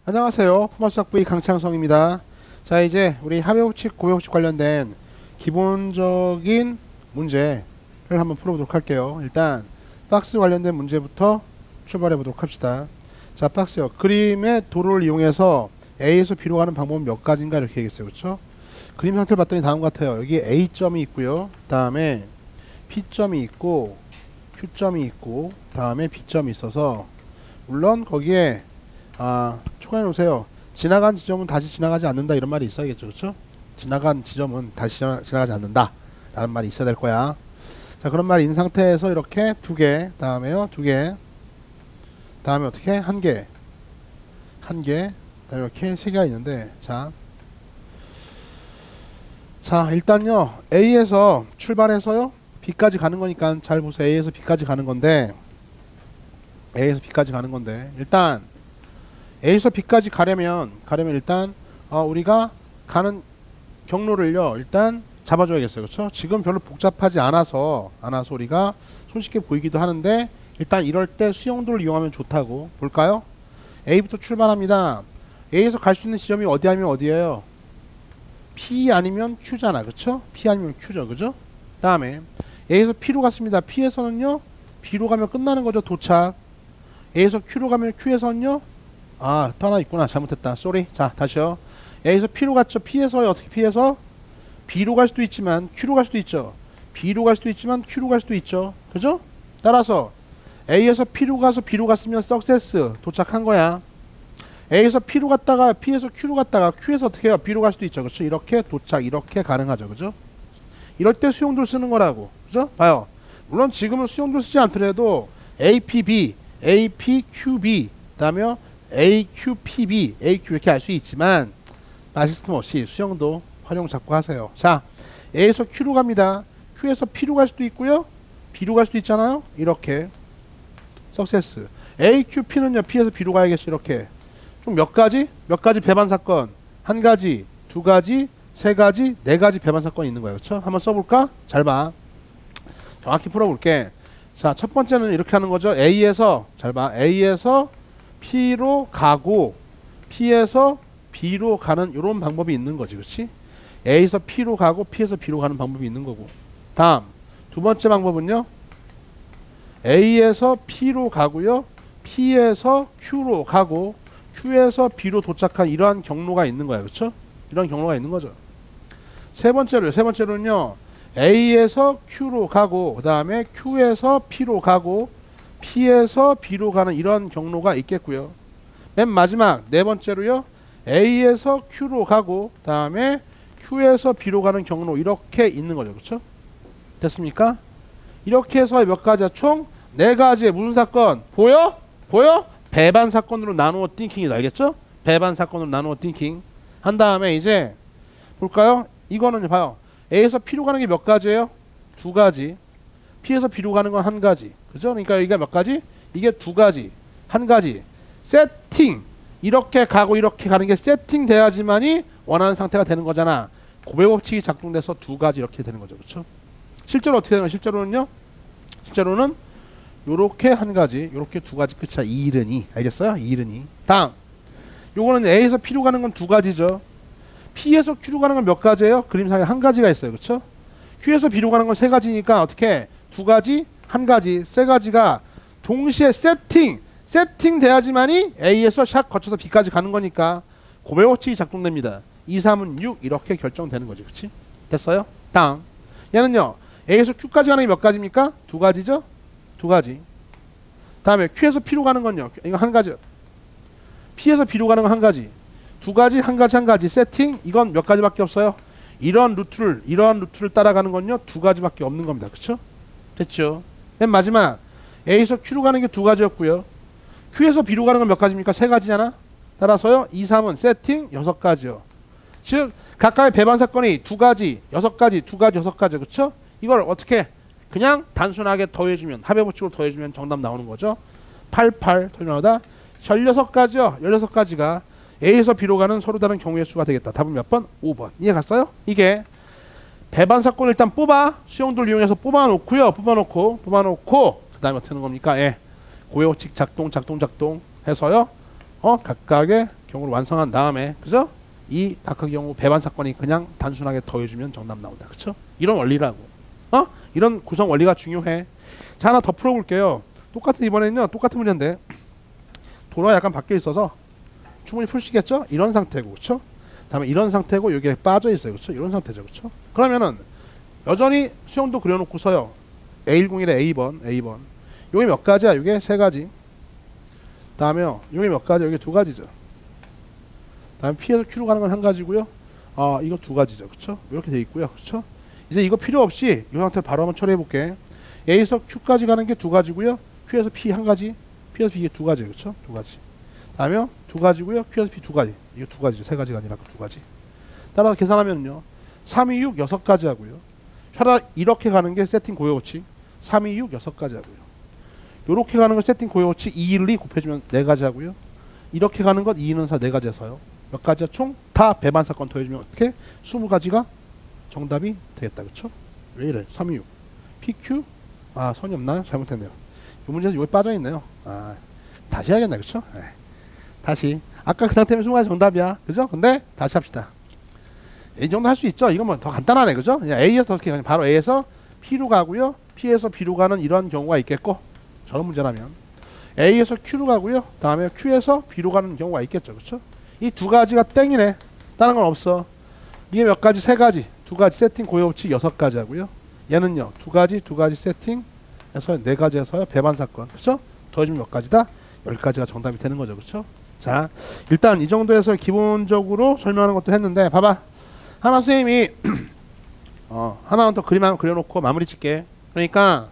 안녕하세요. 포마스학부의 강창성입니다. 자, 이제 우리 합의법칙, 고배법칙 관련된 기본적인 문제를 한번 풀어보도록 할게요. 일단 박스 관련된 문제부터 출발해 보도록 합시다. 자, 박스요. 그림의 도로를 이용해서 A에서 B로 가는 방법은 몇 가지인가 이렇게 얘기했어요. 그렇죠? 그림 상태를 봤더니 다음 같아요. 여기 A점이 있고요. 다음에 P점이 있고 Q점이 있고 다음에 B점이 있어서, 물론 거기에 초과해 놓으세요. 지나간 지점은 다시 지나가지 않는다 이런 말이 있어야겠죠. 그렇죠? 지나간 지점은 다시 지나가지 않는다 라는 말이 있어야 될 거야. 자, 그런 말이 있는 상태에서 이렇게 두 개, 다음에요 두 개, 다음에 어떻게 한 개, 한 개, 다음에 이렇게 세 개가 있는데, 자 일단요 A에서 출발해서요 B까지 가는 거니까 잘 보세요. A에서 B까지 가는 건데, 일단 A에서 B까지 가려면 일단 우리가 가는 경로를요 일단 잡아줘야겠어요. 그렇죠? 지금 별로 복잡하지 않아서 우리가 손쉽게 보이기도 하는데, 일단 이럴 때 수용도를 이용하면 좋다고 볼까요? A부터 출발합니다. A에서 갈 수 있는 지점이 어디 아니면 어디예요? P 아니면 Q잖아. 그렇죠? P 아니면 Q죠. 그죠? 다음에 A에서 P로 갔습니다. P에서는요 B로 가면 끝나는 거죠. 도착. A에서 Q로 가면 Q에서는요 또 하나 있구나. 잘못했다. 쏘리. 자, 다시요. A에서 P로 갔죠. P에서 어떻게 P에서 B로 갈 수도 있지만 Q로 갈 수도 있죠. B로 갈 수도 있지만 Q로 갈 수도 있죠. 그죠? 따라서 A에서 P로 가서 B로 갔으면 석세스 도착한 거야. A에서 P로 갔다가 P에서 Q로 갔다가 Q에서 어떻게 해요? B로 갈 수도 있죠. 그렇죠? 이렇게 도착, 이렇게 가능하죠. 그죠? 이럴 때 수용도를 쓰는 거라고. 그죠? 봐요. 물론 지금은 수용도를 쓰지 않더라도 APB, APQB, 그다음에 AQPB, AQ 이렇게 할 수 있지만 마시스템 없이 수용도 활용 자꾸 하세요. 자, A에서 Q로 갑니다. Q에서 P로 갈 수도 있고요. B로 갈 수도 있잖아요. 이렇게 석세스. AQP는요 P에서 B로 가야겠죠. 이렇게 좀 몇 가지 배반 사건, 한 가지, 두 가지, 세 가지, 네 가지 배반 사건이 있는 거예요. 그렇죠? 한번 써볼까? 잘 봐. 정확히 풀어볼게. 자, 첫 번째는 이렇게 하는 거죠. A에서 잘 봐. A에서 P로 가고 P에서 B로 가는 이런 방법이 있는 거지. 그렇지? A에서 P로 가고 P에서 B로 가는 방법이 있는 거고. 다음 두 번째 방법은요. A에서 P로 가고요. P에서 Q로 가고 Q에서 B로 도착한 이러한 경로가 있는 거야. 그렇죠? 이런 경로가 있는 거죠. 세 번째로는요. A에서 Q로 가고 그 다음에 Q에서 P로 가고 P에서 B로 가는 이런 경로가 있겠고요. 맨 마지막 네 번째로요. A에서 Q로 가고 다음에 Q에서 B로 가는 경로 이렇게 있는 거죠. 그렇죠? 됐습니까? 이렇게 해서 몇 가지야? 총 네 가지의 무슨 사건? 보여? 배반 사건으로 나누어 띵킹이다. 알겠죠? 배반 사건으로 나누어 띵킹 한 다음에 이제 볼까요? 이거는 봐요. A에서 P로 가는 게 몇 가지예요? 두 가지. P에서 B로 가는 건 한 가지. 그죠? 그러니까 이게 몇 가지? 이게 두 가지. 한 가지. 세팅. 이렇게 가고 이렇게 가는 게 세팅 돼야지만이 원하는 상태가 되는 거잖아. 고배법칙이 작동돼서 두 가지 이렇게 되는 거죠. 그렇죠? 실제로 어떻게 되는 거예요? 실제로는 요렇게 한 가지, 요렇게 두 가지 끝이야. 이르니. 알겠어요? 이르니. 다음. 요거는 A에서 P로 가는 건 두 가지죠. P에서 Q로 가는 건 몇 가지예요? 그림상에 한 가지가 있어요. 그렇죠? Q에서 B로 가는 건 세 가지니까 어떻게 두 가지, 한 가지, 세 가지가 동시에 세팅 돼야지만이 A에서 샥 거쳐서 B까지 가는 거니까 고배법칙이 작동됩니다. 2, 3은 6 이렇게 결정되는 거지. 그렇지? 됐어요? 다음. 얘는요. A에서 Q까지 가는 게 몇 가지입니까? 두 가지죠? 두 가지. 다음에 Q에서 P로 가는 건요. 이거 한 가지. P에서 B로 가는 건 한 가지. 두 가지, 한 가지 세팅. 이건 몇 가지밖에 없어요. 이러한 루트를 따라가는 건요. 두 가지밖에 없는 겁니다. 그렇죠? 됐죠? 맨 마지막 A에서 Q로 가는 게 두 가지였고요. Q에서 B로 가는 건 몇 가지입니까? 세 가지잖아. 따라서요. 2, 3은 세팅 여섯 가지요. 즉 각각의 배반 사건이 두 가지, 여섯 가지, 두 가지, 여섯 가지. 그렇죠? 이걸 어떻게 그냥 단순하게 더해주면 합의법칙으로 더해주면 정답 나오는 거죠. 88 더하다 16가지요. 16가지가 A에서 B로 가는 서로 다른 경우의 수가 되겠다. 답은 몇 번? 5번. 이해 갔어요? 이게 배반 사건을 일단 수용도를 이용해서 뽑아놓고 그 다음에 어떻게 하는 겁니까? 고배법칙 작동 해서요. 각각의 경우를 완성한 다음에 그죠? 이 각각 경우 배반 사건이 그냥 단순하게 더해주면 정답 나온다. 그쵸? 이런 원리라고. 이런 구성 원리가 중요해. 자, 하나 더 풀어볼게요. 똑같은 이번에는요. 똑같은 문제인데 도로가 약간 바뀌어 있어서 충분히 풀 수 있겠죠? 이런 상태고 그쵸? 다음에 이런 상태고 여기에 빠져 있어요. 그쵸? 이런 상태죠. 그쵸? 그러면은 여전히 수형도 그려놓고서요. A101에 A번 요게 몇 가지야? 요게 세 가지. 다음에요. 요게 몇 가지? 요게 두 가지죠. 다음에 P에서 Q로 가는 건 한 가지고요. 이거 두 가지죠. 그쵸? 이렇게 돼 있고요. 그쵸? 이제 이거 필요 없이 이 상태를 바로 한번 처리해 볼게. A에서 Q까지 가는 게 두 가지고요. Q에서 P 한 가지, P에서 P 이게 두 가지. 그쵸? 두 가지. 다음에 두 가지고요. Q에서 P 두 가지. 이거 두 가지죠. 세 가지가 아니라 두 가지. 따라서 계산하면요. 3, 2, 6, 6가지 하고요. 차라리 이렇게 가는 게 세팅 고여우치 3, 2, 6, 6가지 하고요. 요렇게 가는 거 세팅 고여우치 2, 1, 2 곱해주면 4가지 하고요. 이렇게 가는 것 2, 2는 4, 4가지 해서요. 몇 가지야? 총 다 배반 사건 더해주면 어떻게? 20가지가 정답이 되겠다. 그쵸? 왜 이래? 3, 2, 6 PQ? 선이 없나요? 잘못했네요. 이 문제에서 여기 빠져있네요. 다시 해야겠네. 그쵸? 다시 아까 그 상태면 20가지 정답이야. 그죠? 근데 다시 합시다. 이 정도 할 수 있죠. 이건 뭐 더 간단하네. 그죠? 그냥 A에서 어떻게 그냥 바로 A에서 P로 가고요. P에서 B로 가는 이런 경우가 있겠고 저런 문제라면 A에서 Q로 가고요. 다음에 Q에서 B로 가는 경우가 있겠죠. 그쵸? 이 두 가지가 땡이네. 다른 건 없어. 이게 몇 가지? 세 가지. 두 가지 세팅 고여우치 6가지 하고요. 얘는요. 두 가지 세팅해서 4가지 해서요. 배반 사건. 그쵸? 더해주면 몇 가지다? 10가지가 정답이 되는 거죠. 그쵸? 자, 일단 이 정도에서 기본적으로 설명하는 것도 했는데 봐봐. 하나 선생님이 하나만 더 그림 한번 그려놓고 마무리 짓게. 그러니까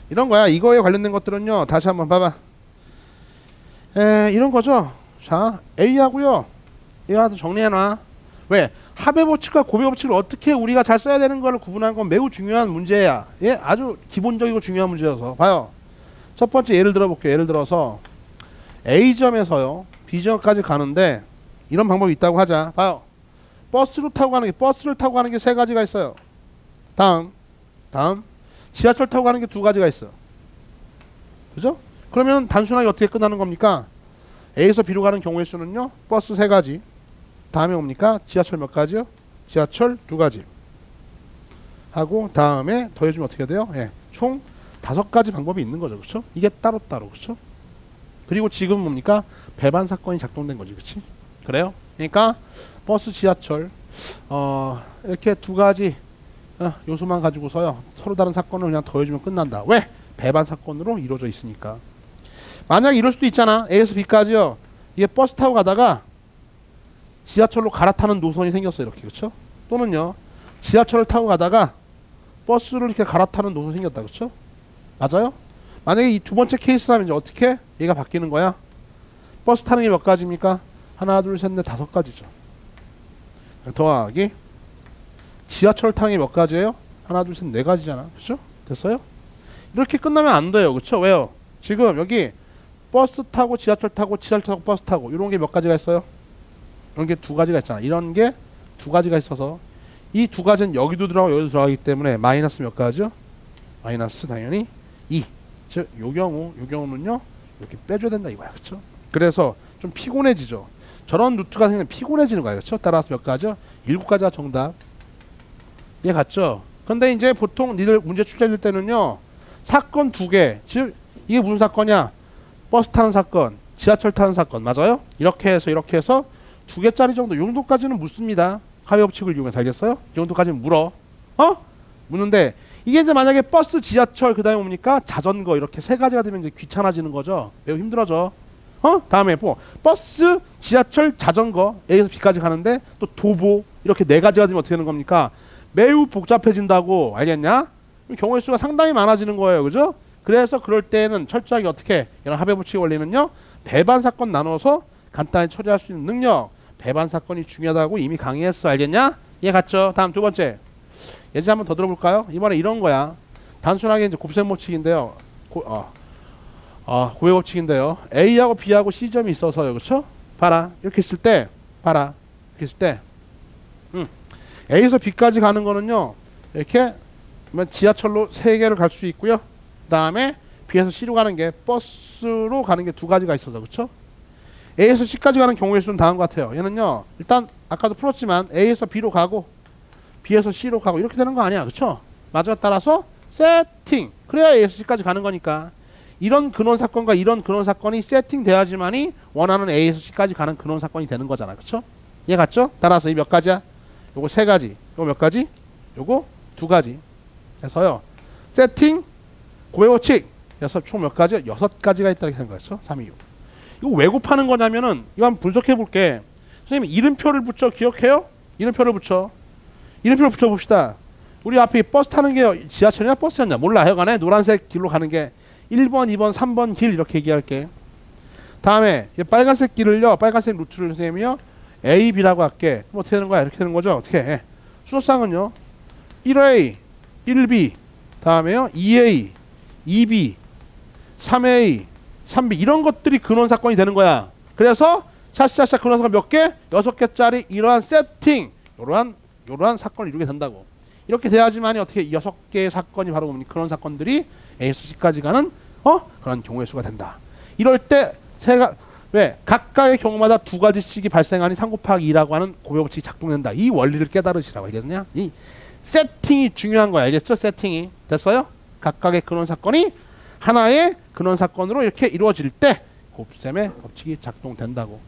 이런 거야. 이거에 관련된 것들은요. 다시 한번 봐봐. 이런 거죠. 자, A하고요. 이거 하나 더 정리해놔. 왜? 합의 법칙과 고배 법칙을 어떻게 우리가 잘 써야 되는 걸 구분하는 건 매우 중요한 문제야. 아주 기본적이고 중요한 문제여서 봐요. 첫 번째 예를 들어볼게요. 예를 들어서 A점에서요. B점까지 가는데 이런 방법이 있다고 하자. 봐요. 버스를 타고 가는 게 세 가지가 있어요. 다음 지하철 타고 가는 게 두 가지가 있어. 그죠? 그러면 단순하게 어떻게 끝나는 겁니까? A에서 B로 가는 경우의 수는요. 버스 3가지. 다음에 뭡니까? 지하철 몇 가지요? 지하철 2가지. 하고 다음에 더해주면 어떻게 돼요? 총 5가지 방법이 있는 거죠. 그렇죠? 이게 따로따로. 그렇죠? 그리고 지금 뭡니까? 배반 사건이 작동된 거지. 그렇지? 그래요? 그러니까 버스, 지하철 이렇게 2가지 요소만 가지고서요. 서로 다른 사건을 그냥 더해주면 끝난다. 왜? 배반 사건으로 이루어져 있으니까. 만약에 이럴 수도 있잖아. A에서 B까지요. 이게 버스 타고 가다가 지하철로 갈아타는 노선이 생겼어요. 이렇게. 그렇죠? 또는요. 지하철을 타고 가다가 버스를 이렇게 갈아타는 노선이 생겼다. 그렇죠? 맞아요? 만약에 이 두 번째 케이스라면 이제 어떻게? 얘가 바뀌는 거야. 버스 타는 게 몇 가지입니까? 하나, 둘, 셋, 넷, 5가지죠. 더하기 지하철 타는 게 몇 가지예요? 하나, 둘, 셋, 4가지잖아. 그렇죠? 됐어요? 이렇게 끝나면 안 돼요. 그렇죠? 왜요? 지금 여기 버스 타고 지하철 타고 버스 타고 이런 게 몇 가지가 있어요? 이런 게 2가지가 있잖아. 이런 게 2가지가 있어서 이 2가지는 여기도 들어가고 여기도 들어가기 때문에 마이너스 몇 가지요? 마이너스 당연히 2. 즉 요 경우는요. 이렇게 빼줘야 된다 이거야. 그렇죠? 그래서 좀 피곤해지죠. 저런 루트가 생기면 피곤해지는 거야. 그렇죠? 따라서 몇 가지요? 7가지가 정답. 이해 갔죠? 근데 이제 보통 니들 문제 출제될 때는요. 사건 2개. 즉 이게 무슨 사건이야? 버스 타는 사건, 지하철 타는 사건. 맞아요? 이렇게 해서 2개짜리 정도. 이 정도까지는 묻습니다. 합의 법칙을 이용해서. 알겠어요? 이 정도까지는 물어. 묻는데 이게 이제 만약에 버스, 지하철, 그 다음에 뭡니까? 자전거 이렇게 3가지가 되면 이제 귀찮아지는 거죠. 매우 힘들어져. 다음에 뭐 버스, 지하철, 자전거 A에서 B까지 가는데 또 도보 이렇게 4가지가 되면 어떻게 되는 겁니까? 매우 복잡해진다고. 알겠냐? 경우의 수가 상당히 많아지는 거예요. 그죠? 그래서 그럴 때는 철저하게 어떻게 이런 합의 법칙 원리는요. 배반 사건 나눠서 간단히 처리할 수 있는 능력. 배반 사건이 중요하다고 이미 강의했어. 알겠냐? 이해 갔죠? 다음 두 번째. 예제 한번 더 들어볼까요? 이번에 이런 거야. 단순하게 이제 곱셈 법칙인데요. 고해 법칙인데요. A하고 B하고 C점이 있어서요. 그렇죠? 봐라. 이렇게 있을 때 A에서 B까지 가는 거는요. 이렇게 지하철로 3개를 갈 수 있고요. 그 다음에 B에서 C로 가는 게 버스로 가는 게 2가지가 있어서. 그렇죠? A에서 C까지 가는 경우의 수는 다음과 같아요. 얘는요. 일단 아까도 풀었지만 A에서 B로 가고 B에서 C로 가고 이렇게 되는 거 아니야. 그쵸? 맞아. 따라서 세팅. 그래야 A에서 C까지 가는 거니까. 이런 근원 사건과 이런 근원 사건이 세팅돼야지만이 원하는 A에서 C까지 가는 근원 사건이 되는 거잖아. 그쵸? 이해 갔죠? 따라서 이 몇 가지야? 요거 세 가지. 요거 몇 가지? 요거 두 가지. 해서요. 세팅, 고배워칙. 그래서 총 몇 가지? 6가지가 있다 이렇게 생각했어. 3, 2, 6. 이거 왜 곱하는 거냐면은 이거 한번 분석해 볼게. 선생님 이름표를 붙여 기억해요? 이름표를 붙여. 이름표를 붙여 봅시다. 우리 앞에 버스 타는 게 지하철이냐 버스였냐 몰라. 하여간에 노란색 길로 가는 게 1번, 2번, 3번 길 이렇게 얘기할게. 다음에 빨간색 길을요. 빨간색 루트를 선생님이요. A, B라고 할게. 그럼 어떻게 되는 거야? 이렇게 되는 거죠. 어떻게 해? 수소상은요. 1A, 1B, 다음에요. 2A, 2B, 3A, 3B 이런 것들이 근원 사건이 되는 거야. 그래서 샤샤샤 근원 사건 몇 개? 6개짜리 이러한 세팅, 이러한 사건을 이루게 된다고. 이렇게 돼야지만이 어떻게 6개의 사건이 바로 근원 사건들이 A에서 C까지 가는 그런 경우의 수가 된다. 이럴 때 왜 각각의 경우마다 두 가지씩이 발생하니 3 곱하기 2라고 하는 고배법칙이 작동된다. 이 원리를 깨달으시라고 알겠냐? 이 세팅이 중요한 거야. 알겠죠? 세팅이 됐어요? 각각의 근원 사건이 하나의 근원 사건으로 이렇게 이루어질 때 곱셈의 법칙이 작동된다고.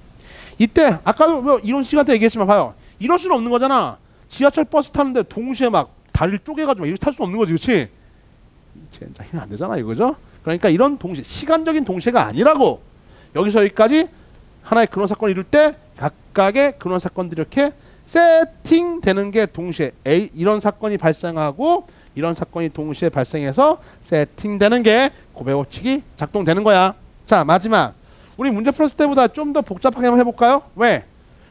이때 아까도 뭐 이론 시간 때 얘기했지만 봐요. 이럴 수는 없는 거잖아. 지하철 버스 타는데 동시에 막 다리를 쪼개가지고 이렇게 탈 수 없는 거지, 그렇지? 진짜 힘 안 되잖아 이거죠? 그러니까 이런 동시에 시간적인 동시에가 아니라고. 여기서 여기까지 하나의 근원 사건을 이룰 때 각각의 근원 사건들이 이렇게 세팅되는 게 동시에 이런 사건이 발생하고 이런 사건이 동시에 발생해서 세팅되는 게 고배법칙이 작동되는 거야. 자, 마지막 우리 문제 풀었을 때보다 좀 더 복잡하게 한번 해볼까요? 왜?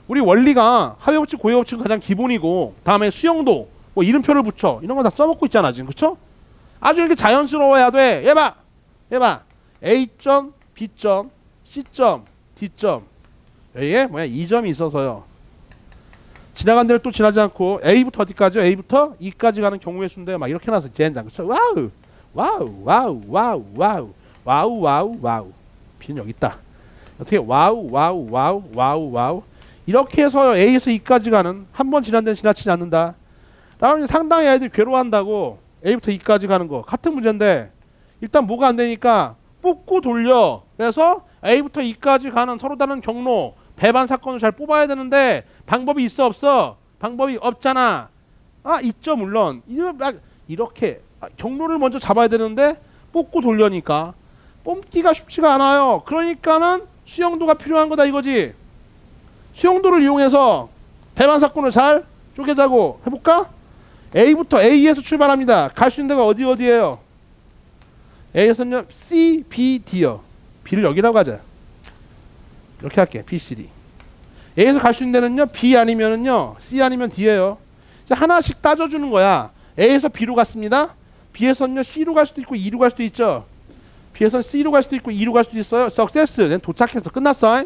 우리 원리가 하배법칙, 고배법칙은 가장 기본이고 다음에 수용도, 뭐 이름표를 붙여 이런 거 다 써먹고 있잖아 지금. 그쵸? 아주 이렇게 자연스러워야 돼. 얘 봐 A점, B점, C점, D점 여기에 뭐야 2점이 있어서요. 지나간 데를 또 지나지 않고 A부터 어디까지요? A부터 E까지 가는 경우의 수인데요. 막 이렇게 나서 젠장. 그쵸? 와우 와우 와우 와우 와우 와우 와우 와우. B는 여기 있다. 어떻게 와우 와우 와우 와우 와우 이렇게 해서 A에서 E까지 가는 한 번 지난 데는 지나치지 않는다. 라면 상당히 애들이 괴로워한다고. A부터 E까지 가는 거 같은 문제인데 일단 뭐가 안 되니까 뽑고 돌려. 그래서 A부터 E까지 가는 서로 다른 경로 배반 사건을 잘 뽑아야 되는데 방법이 있어 없어? 방법이 없잖아. 있죠 물론. 이렇게 경로를 먼저 잡아야 되는데 뽑고 돌려니까 뽑기가 쉽지가 않아요. 그러니까는 수용도가 필요한 거다 이거지. 수용도를 이용해서 배반 사건을 잘 쪼개자고 해볼까? A에서 출발합니다. 갈 수 있는 데가 어디예요? A에서는요 C, B, D요. B를 여기라고 하자. 이렇게 할게. B, C, D. A에서 갈 수 있는 데는요 B 아니면은요 C 아니면 D예요. 하나씩 따져주는 거야. A에서 B로 갔습니다. B에서는요 C로 갈 수도 있고 E로 갈 수도 있죠. B에서는 C로 갈 수도 있고 E로 갈 수도 있어요. 석세스. 도착해서 끝났어.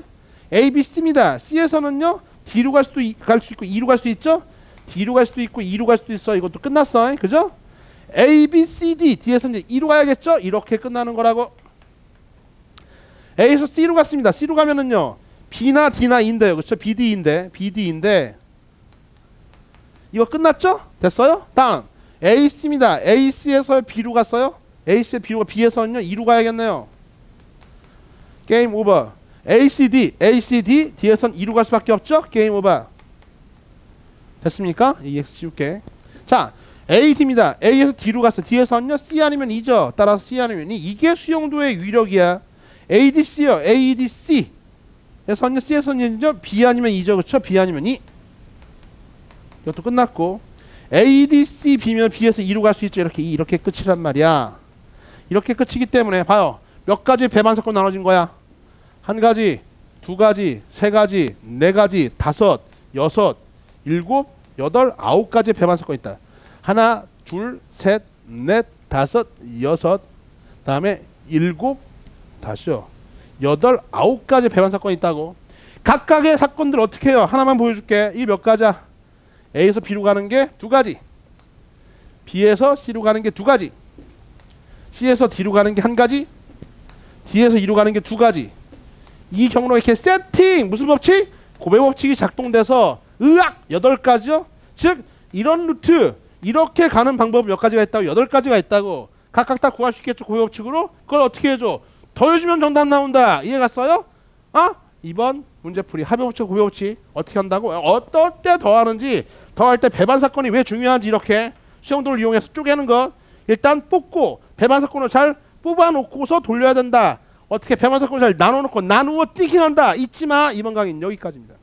A, B, C입니다. C에서는요 D로 갈 수 있고 E로 갈 수도 있죠. D로 갈 수도 있고 E로 갈 수도 있어. 이것도 끝났어. 그죠? A, B, C, D. D에서는 E로 가야겠죠? 이렇게 끝나는 거라고. A에서 C로 갔습니다. C로 가면은요 B나 D나 E인데요. 그렇죠? BD인데 이거 끝났죠? 됐어요? 다음 AC입니다. AC에서 B로 갔어요. AC에 B로 B에서는요 E로 가야겠네요. 게임 오버. ACD D에서는 E로 갈 수밖에 없죠? 게임 오버. 됐습니까? EX 지울게. 자, AD입니다. A에서 D로 갔어. D에서는요 C 아니면 E죠. 따라서 C 아니면 E. 이게 수용도의 위력이야. ADC요. ADC. 에서는요 C에서는요 B 아니면 E죠. 그렇죠? B 아니면 E. 이것도 끝났고 ADC B면 B에서 E로 갈 수 있죠. 이렇게 끝이란 말이야. 이렇게 끝이기 때문에 봐요. 몇 가지 배반 사건 나눠진 거야? 한 가지, 두 가지, 세 가지, 네 가지, 다섯, 여섯, 일곱, 여덟, 아홉 가지 배반 사건이 있다. 하나, 둘, 셋, 넷, 다섯, 여섯, 다음에 일곱, 다시요. 여덟, 아홉 가지 배반 사건이 있다고. 각각의 사건들 어떻게 해요? 하나만 보여줄게. 이 몇 가지야? A에서 B로 가는 게 두 가지, B에서 C로 가는 게 두 가지, C에서 D로 가는 게 한 가지, D에서 E로 가는 게 두 가지, 이 경로가 이렇게 세팅 무슨 법칙? 고배 법칙이 작동돼서 으악 8가지요. 즉 이런 루트 이렇게 가는 방법 몇 가지가 있다고 8가지가 있다고 각각 다 구할 수 있겠죠. 고배 법칙으로. 그걸 어떻게 해줘? 더해주면 정답 나온다. 이해 갔어요? 아? 2번 문제풀이 합의 법칙 고배 법칙 어떻게 한다고? 어떨 때 더하는지 더할 때 배반 사건이 왜 중요한지 이렇게 수용도를 이용해서 쪼개는 것. 일단 뽑고 배반 사건을 잘 뽑아놓고서 돌려야 된다. 어떻게 배반 사건을 잘 나눠놓고 나누어 띵킹한다. 잊지마. 이번 강의는 여기까지입니다.